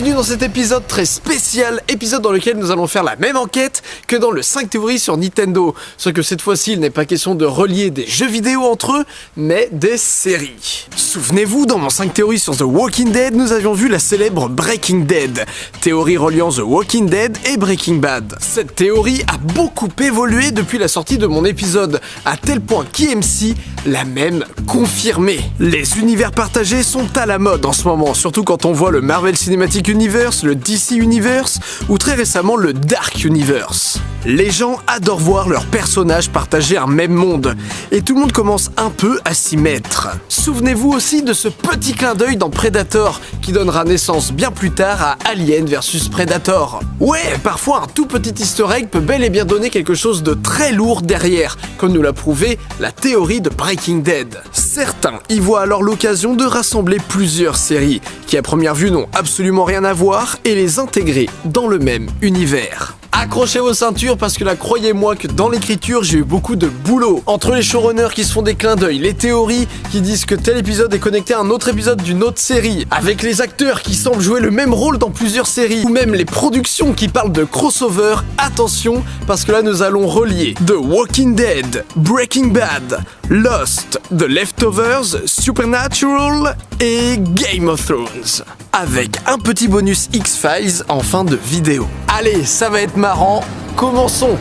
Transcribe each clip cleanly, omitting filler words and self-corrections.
Bienvenue dans cet épisode très spécial, épisode dans lequel nous allons faire la même enquête que dans le 5 théories sur Nintendo. Sauf que cette fois-ci, il n'est pas question de relier des jeux vidéo entre eux, mais des séries. Souvenez-vous, dans mon 5 théories sur The Walking Dead, nous avions vu la célèbre Breaking Dead, théorie reliant The Walking Dead et Breaking Bad. Cette théorie a beaucoup évolué depuis la sortie de mon épisode, à tel point qu'IMC l'a même confirmé. Les univers partagés sont à la mode en ce moment, surtout quand on voit le Marvel Cinematic Universe, le DC Universe ou très récemment le Dark Universe. Les gens adorent voir leurs personnages partager un même monde, et tout le monde commence un peu à s'y mettre. Souvenez-vous aussi de ce petit clin d'œil dans Predator, qui donnera naissance bien plus tard à Alien vs Predator. Ouais, parfois un tout petit easter egg peut bel et bien donner quelque chose de très lourd derrière, comme nous l'a prouvé la théorie de Breaking Dead. Certains y voient alors l'occasion de rassembler plusieurs séries, qui à première vue n'ont absolument rien à voir, et les intégrer dans le même univers. Accrochez vos ceintures parce que là, croyez-moi que dans l'écriture, j'ai eu beaucoup de boulot. Entre les showrunners qui se font des clins d'œil, les théories qui disent que tel épisode est connecté à un autre épisode d'une autre série, avec les acteurs qui semblent jouer le même rôle dans plusieurs séries, ou même les productions qui parlent de crossover, attention, parce que là, nous allons relier The Walking Dead, Breaking Bad, Lost, The Leftovers, Supernatural et Game of Thrones, avec un petit bonus X-Files en fin de vidéo. Allez, ça va être marrant, commençons!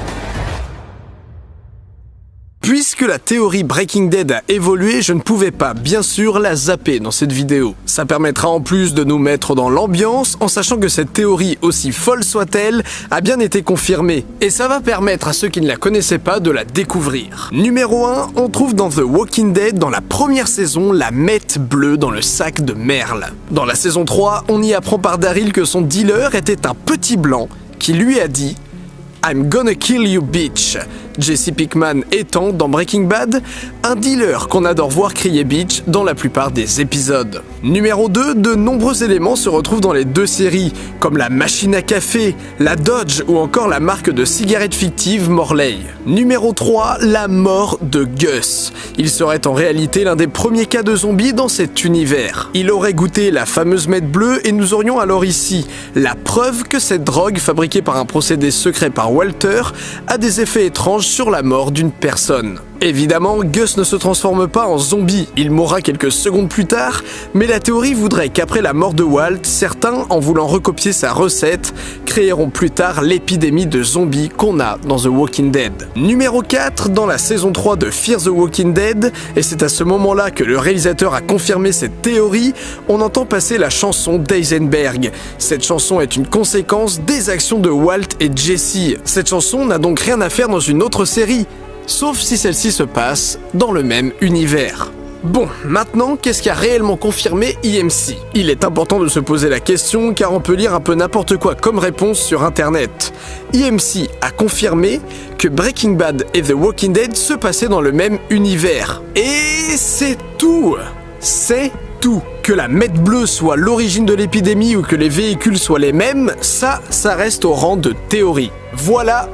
Puisque la théorie Breaking Dead a évolué, je ne pouvais pas, bien sûr, la zapper dans cette vidéo. Ça permettra en plus de nous mettre dans l'ambiance, en sachant que cette théorie, aussi folle soit-elle, a bien été confirmée. Et ça va permettre à ceux qui ne la connaissaient pas de la découvrir. Numéro 1, on trouve dans The Walking Dead, dans la première saison, la meth bleue dans le sac de Merle. Dans la saison 3, on y apprend par Daryl que son dealer était un petit blanc qui lui a dit « I'm gonna kill you, bitch ». Jesse Pinkman étant, dans Breaking Bad, un dealer qu'on adore voir crier bitch dans la plupart des épisodes. Numéro 2, de nombreux éléments se retrouvent dans les deux séries, comme la machine à café, la Dodge ou encore la marque de cigarettes fictive Morley. Numéro 3, la mort de Gus. Il serait en réalité l'un des premiers cas de zombies dans cet univers. Il aurait goûté la fameuse meth bleue et nous aurions alors ici la preuve que cette drogue, fabriquée par un procédé secret par Walter, a des effets étranges sur la mort d'une personne. Évidemment, Gus ne se transforme pas en zombie, il mourra quelques secondes plus tard, mais la théorie voudrait qu'après la mort de Walt, certains, en voulant recopier sa recette, créeront plus tard l'épidémie de zombies qu'on a dans The Walking Dead. Numéro 4, dans la saison 3 de Fear the Walking Dead, et c'est à ce moment-là que le réalisateur a confirmé cette théorie, on entend passer la chanson d'Eisenberg. Cette chanson est une conséquence des actions de Walt et Jesse. Cette chanson n'a donc rien à faire dans une autre série, sauf si celle-ci se passe dans le même univers. Bon, maintenant, qu'est-ce qui a réellement confirmé IMC ? Il est important de se poser la question car on peut lire un peu n'importe quoi comme réponse sur internet. IMC a confirmé que Breaking Bad et The Walking Dead se passaient dans le même univers. Et c'est tout ! C'est tout. Que la meth bleue soit l'origine de l'épidémie ou que les véhicules soient les mêmes, ça reste au rang de théorie. Voilà.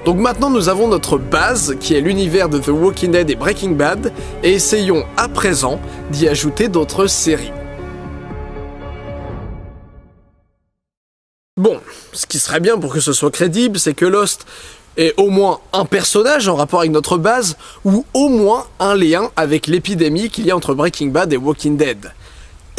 Donc maintenant nous avons notre base qui est l'univers de The Walking Dead et Breaking Bad et essayons à présent d'y ajouter d'autres séries. Bon, ce qui serait bien pour que ce soit crédible, c'est que Lost ait au moins un personnage en rapport avec notre base ou au moins un lien avec l'épidémie qu'il y a entre Breaking Bad et Walking Dead.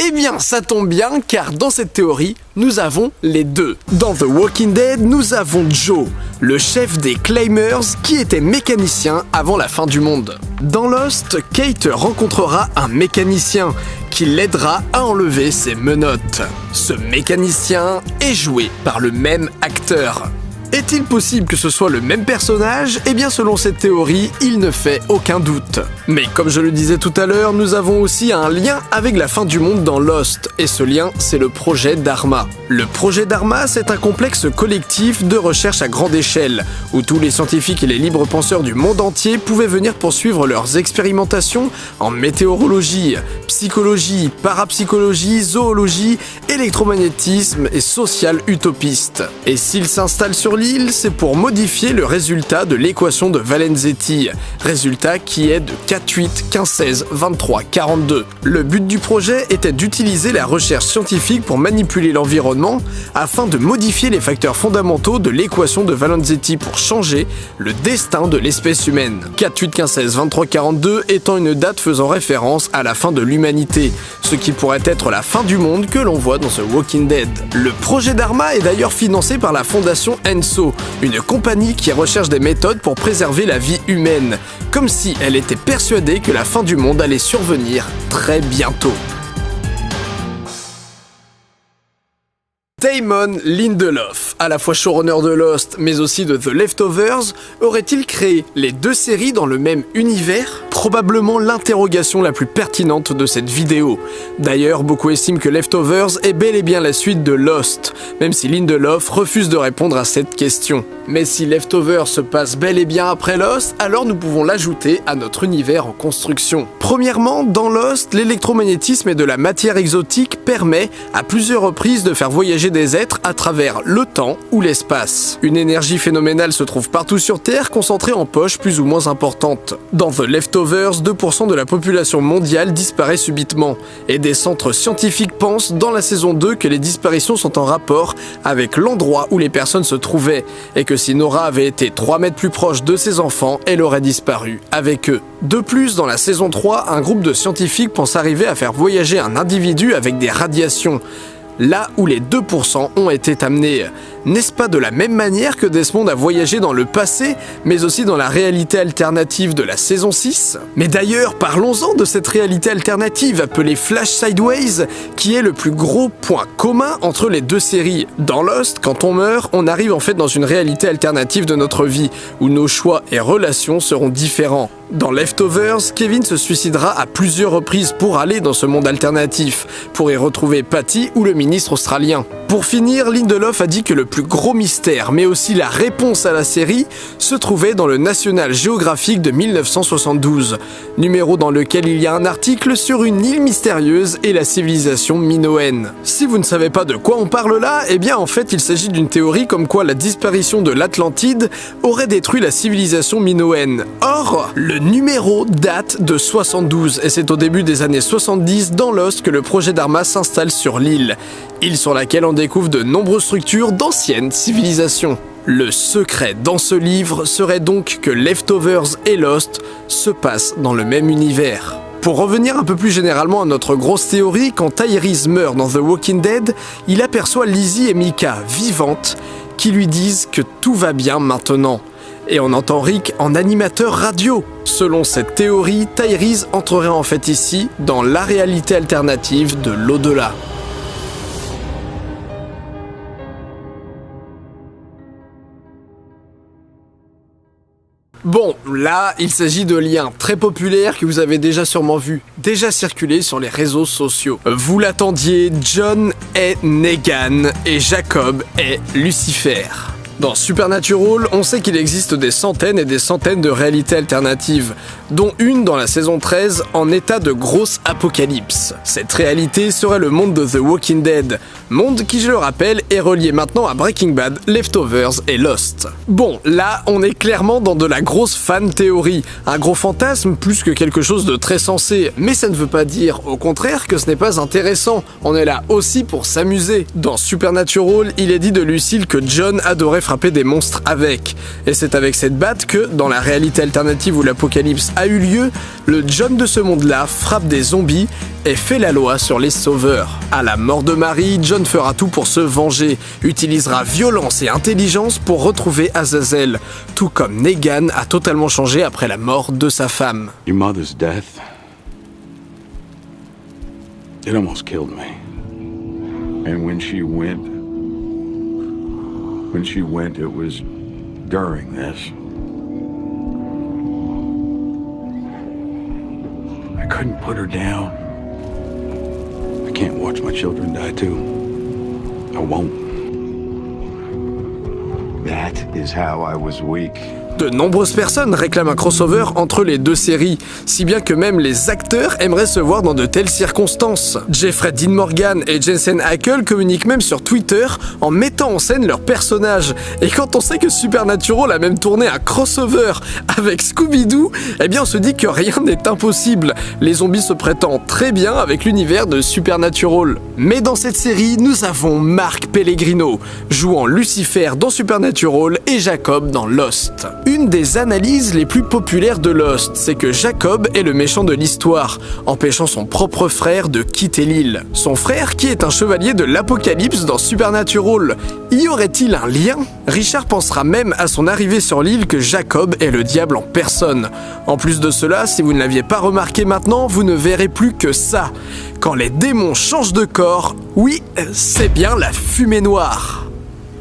Eh bien, ça tombe bien, car dans cette théorie, nous avons les deux. Dans The Walking Dead, nous avons Joe, le chef des Claimers, qui était mécanicien avant la fin du monde. Dans Lost, Kate rencontrera un mécanicien qui l'aidera à enlever ses menottes. Ce mécanicien est joué par le même acteur. Est-il possible que ce soit le même personnage ? Eh bien selon cette théorie, il ne fait aucun doute. Mais comme je le disais tout à l'heure, nous avons aussi un lien avec la fin du monde dans Lost, et ce lien, c'est le projet Dharma. Le projet Dharma, c'est un complexe collectif de recherche à grande échelle, où tous les scientifiques et les libres penseurs du monde entier pouvaient venir poursuivre leurs expérimentations en météorologie, psychologie, parapsychologie, zoologie et électromagnétisme est social utopiste. Et s'il s'installe sur l'île, c'est pour modifier le résultat de l'équation de Valenzetti, résultat qui est de 4, 8, 15, 16, 23, 42. Le but du projet était d'utiliser la recherche scientifique pour manipuler l'environnement afin de modifier les facteurs fondamentaux de l'équation de Valenzetti pour changer le destin de l'espèce humaine. 4, 8, 15, 16, 23, 42 étant une date faisant référence à la fin de l'humanité, ce qui pourrait être la fin du monde que l'on voit dans The Walking Dead. Le projet Dharma est d'ailleurs financé par la fondation Enso, une compagnie qui recherche des méthodes pour préserver la vie humaine, comme si elle était persuadée que la fin du monde allait survenir très bientôt. Damon Lindelof, à la fois showrunner de Lost mais aussi de The Leftovers, aurait-il créé les deux séries dans le même univers ? Probablement l'interrogation la plus pertinente de cette vidéo. D'ailleurs, beaucoup estiment que Leftovers est bel et bien la suite de Lost, même si Lindelof refuse de répondre à cette question. Mais si Leftovers se passe bel et bien après Lost, alors nous pouvons l'ajouter à notre univers en construction. Premièrement, dans Lost, l'électromagnétisme et de la matière exotique permet à plusieurs reprises de faire voyager des êtres à travers le temps ou l'espace. Une énergie phénoménale se trouve partout sur Terre, concentrée en poches plus ou moins importantes. Dans The Leftovers, 2% de la population mondiale disparaît subitement, et des centres scientifiques pensent dans la saison 2 que les disparitions sont en rapport avec l'endroit où les personnes se trouvaient, et que si Nora avait été 3 mètres plus proche de ses enfants, elle aurait disparu avec eux. De plus, dans la saison 3, un groupe de scientifiques pense arriver à faire voyager un individu avec des radiations, là où les 2% ont été amenés. N'est-ce pas de la même manière que Desmond a voyagé dans le passé, mais aussi dans la réalité alternative de la saison 6 ? Mais d'ailleurs, parlons-en de cette réalité alternative appelée Flash Sideways, qui est le plus gros point commun entre les deux séries. Dans Lost, quand on meurt, on arrive en fait dans une réalité alternative de notre vie, où nos choix et relations seront différents. Dans Leftovers, Kevin se suicidera à plusieurs reprises pour aller dans ce monde alternatif, pour y retrouver Patty ou le ministre australien. Pour finir, Lindelof a dit que le plus gros mystère, mais aussi la réponse à la série, se trouvait dans le National Geographic de 1972, numéro dans lequel il y a un article sur une île mystérieuse et la civilisation minoenne. Si vous ne savez pas de quoi on parle là, eh bien en fait il s'agit d'une théorie comme quoi la disparition de l'Atlantide aurait détruit la civilisation minoenne. Or, le numéro date de 72, et c'est au début des années 70 dans Lost que le projet Dharma s'installe sur l'île, île sur laquelle on découvre de nombreuses structures d'anciennes civilisations. Le secret dans ce livre serait donc que Leftovers et Lost se passent dans le même univers. Pour revenir un peu plus généralement à notre grosse théorie, quand Tyrese meurt dans The Walking Dead, il aperçoit Lizzie et Micah vivantes qui lui disent que tout va bien maintenant. Et on entend Rick en animateur radio. Selon cette théorie, Tyrese entrerait en fait ici dans la réalité alternative de l'au-delà. Bon, là, il s'agit de liens très populaires que vous avez déjà sûrement vus, déjà circulés sur les réseaux sociaux. Vous l'attendiez, John est Negan et Jacob est Lucifer. Dans Supernatural, on sait qu'il existe des centaines et des centaines de réalités alternatives, dont une dans la saison 13 en état de grosse apocalypse. Cette réalité serait le monde de The Walking Dead, monde qui, je le rappelle, est relié maintenant à Breaking Bad, Leftovers et Lost. Bon, là, on est clairement dans de la grosse fan théorie, un gros fantasme plus que quelque chose de très sensé, mais ça ne veut pas dire, au contraire, que ce n'est pas intéressant, on est là aussi pour s'amuser. Dans Supernatural, il est dit de Lucille que John adorait frapper des monstres avec. Et c'est avec cette batte que, dans la réalité alternative où l'apocalypse a eu lieu, le John de ce monde-là frappe des zombies et fait la loi sur les sauveurs. À la mort de Marie, John fera tout pour se venger, utilisera violence et intelligence pour retrouver Azazel, tout comme Negan a totalement changé après la mort de sa femme. Your mother's death, it almost killed me. And when she went, it was during this. I couldn't put her down. I can't watch my children die too. I won't. That is how I was weak. De nombreuses personnes réclament un crossover entre les deux séries, si bien que même les acteurs aimeraient se voir dans de telles circonstances. Jeffrey Dean Morgan et Jensen Ackles communiquent même sur Twitter en mettant en scène leurs personnages. Et quand on sait que Supernatural a même tourné un crossover avec Scooby-Doo, eh bien on se dit que rien n'est impossible. Les zombies se prétendent très bien avec l'univers de Supernatural. Mais dans cette série, nous avons Mark Pellegrino, jouant Lucifer dans Supernatural et Jacob dans Lost. Une des analyses les plus populaires de Lost, c'est que Jacob est le méchant de l'histoire, empêchant son propre frère de quitter l'île. Son frère qui est un chevalier de l'Apocalypse dans Supernatural. Y aurait-il un lien ? Richard pensera même à son arrivée sur l'île que Jacob est le diable en personne. En plus de cela, si vous ne l'aviez pas remarqué maintenant, vous ne verrez plus que ça. Quand les démons changent de corps, oui, c'est bien la fumée noire.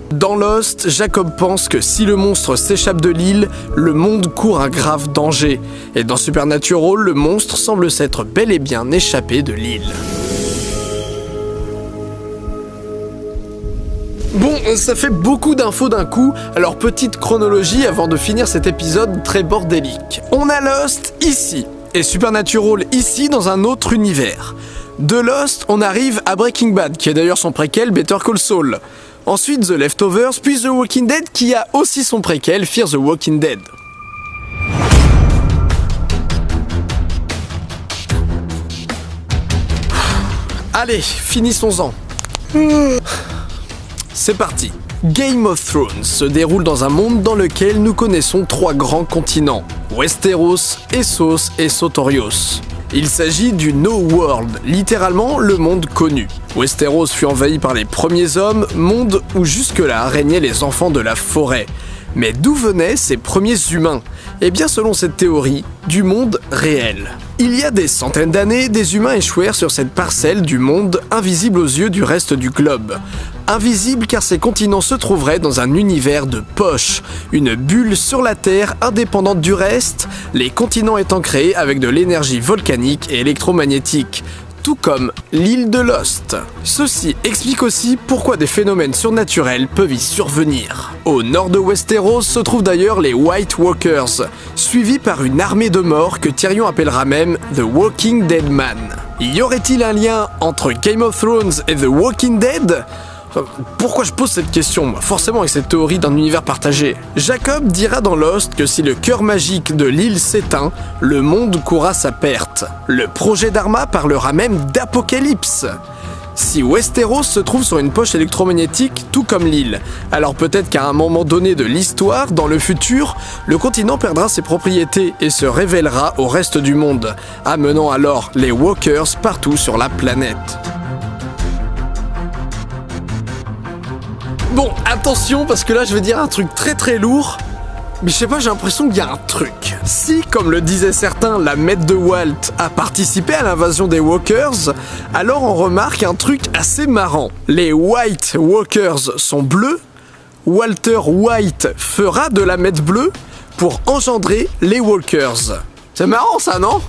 Dans Lost, Jacob pense que si le monstre s'échappe de l'île, le monde court un grave danger. Et dans Supernatural, le monstre semble s'être bel et bien échappé de l'île. Bon, ça fait beaucoup d'infos d'un coup, alors petite chronologie avant de finir cet épisode très bordélique. On a Lost ici, et Supernatural ici dans un autre univers. De Lost, on arrive à Breaking Bad, qui est d'ailleurs son préquel Better Call Saul. Ensuite The Leftovers, puis The Walking Dead qui a aussi son préquel Fear the Walking Dead. Allez, finissons-en. C'est parti. Game of Thrones se déroule dans un monde dans lequel nous connaissons 3 grands continents, Westeros, Essos et Sotorios. Il s'agit du No World, littéralement le monde connu. Westeros fut envahi par les premiers hommes, monde où jusque-là régnaient les enfants de la forêt. Mais d'où venaient ces premiers humains ? Eh bien selon cette théorie, du monde réel. Il y a des centaines d'années, des humains échouèrent sur cette parcelle du monde invisible aux yeux du reste du globe. Invisible car ces continents se trouveraient dans un univers de poche, une bulle sur la Terre indépendante du reste, les continents étant créés avec de l'énergie volcanique et électromagnétique, tout comme l'île de Lost. Ceci explique aussi pourquoi des phénomènes surnaturels peuvent y survenir. Au nord de Westeros se trouvent d'ailleurs les White Walkers, suivis par une armée de morts que Tyrion appellera même The Walking Dead Man. Y aurait-il un lien entre Game of Thrones et The Walking Dead ? Pourquoi je pose cette question ? Forcément avec cette théorie d'un univers partagé. Jacob dira dans Lost que si le cœur magique de l'île s'éteint, le monde courra sa perte. Le projet d'Arma parlera même d'apocalypse. Si Westeros se trouve sur une poche électromagnétique tout comme l'île, alors peut-être qu'à un moment donné de l'histoire, dans le futur, le continent perdra ses propriétés et se révélera au reste du monde, amenant alors les Walkers partout sur la planète. Bon, attention, parce que là, je vais dire un truc très très lourd, mais je sais pas, j'ai l'impression qu'il y a un truc. Si, comme le disaient certains, la Mette de Walt a participé à l'invasion des Walkers, alors on remarque un truc assez marrant. Les White Walkers sont bleus, Walter White fera de la Mette bleue pour engendrer les Walkers. C'est marrant ça, non ?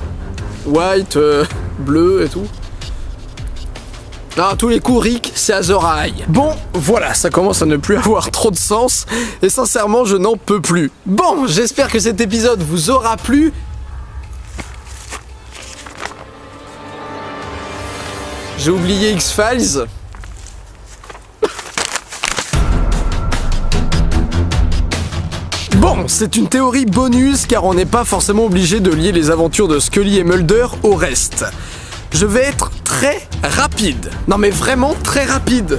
White, bleu et tout. Ah, tous les coups, Rick, c'est Azor-Ahai. Bon, voilà, ça commence à ne plus avoir trop de sens, et sincèrement, je n'en peux plus. Bon, j'espère que cet épisode vous aura plu. J'ai oublié X-Files. Bon, c'est une théorie bonus, car on n'est pas forcément obligé de lier les aventures de Scully et Mulder au reste. Je vais être très rapide. Non mais vraiment très rapide.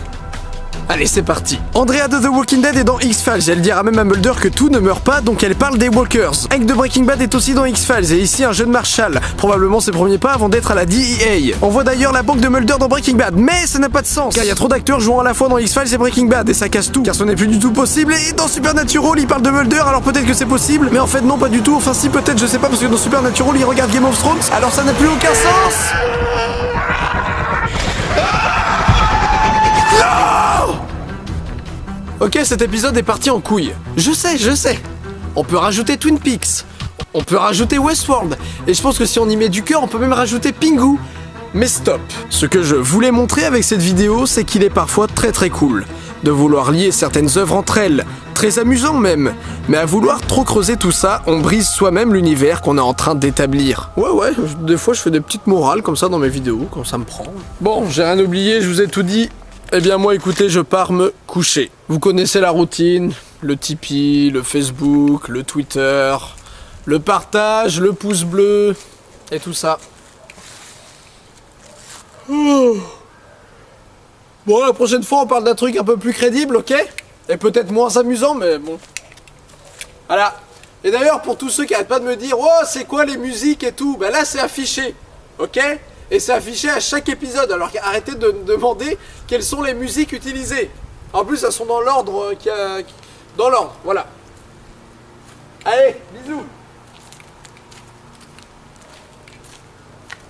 Allez, c'est parti. Andrea de The Walking Dead est dans X-Files. Elle dira même à Mulder que tout ne meurt pas, donc elle parle des Walkers. Hank de Breaking Bad est aussi dans X-Files, et ici un jeune Marshall. Probablement ses premiers pas avant d'être à la DEA. On voit d'ailleurs la banque de Mulder dans Breaking Bad, mais ça n'a pas de sens, car il y a trop d'acteurs jouant à la fois dans X-Files et Breaking Bad, et ça casse tout, car ce n'est plus du tout possible. Et dans Supernatural, il parle de Mulder, alors peut-être que c'est possible, mais en fait non, pas du tout. Enfin si, peut-être, je sais pas, parce que dans Supernatural, il regarde Game of Thrones, alors ça n'a plus aucun sens. Ok, cet épisode est parti en couille. Je sais. On peut rajouter Twin Peaks. On peut rajouter Westworld. Et je pense que si on y met du cœur, on peut même rajouter Pingu. Mais stop. Ce que je voulais montrer avec cette vidéo, c'est qu'il est parfois très très cool. de vouloir lier certaines œuvres entre elles, très amusant même. Mais à vouloir trop creuser tout ça, on brise soi-même l'univers qu'on est en train d'établir. Ouais, des fois je fais des petites morales comme ça dans mes vidéos, quand ça me prend. Bon, j'ai rien oublié, je vous ai tout dit. Eh bien moi écoutez, je pars me coucher. Vous connaissez la routine, le Tipeee, le Facebook, le Twitter, le partage, le pouce bleu et tout ça. Bon, la prochaine fois on parle d'un truc un peu plus crédible, ok? Et peut-être moins amusant, mais bon. Voilà. Et d'ailleurs, pour tous ceux qui arrêtent pas de me dire « Oh, c'est quoi les musiques et tout ?» Ben là, c'est affiché, ok? Et c'est affiché à chaque épisode, alors arrêtez de me demander quelles sont les musiques utilisées. En plus, elles sont dans l'ordre dans l'ordre, voilà. Allez, bisous.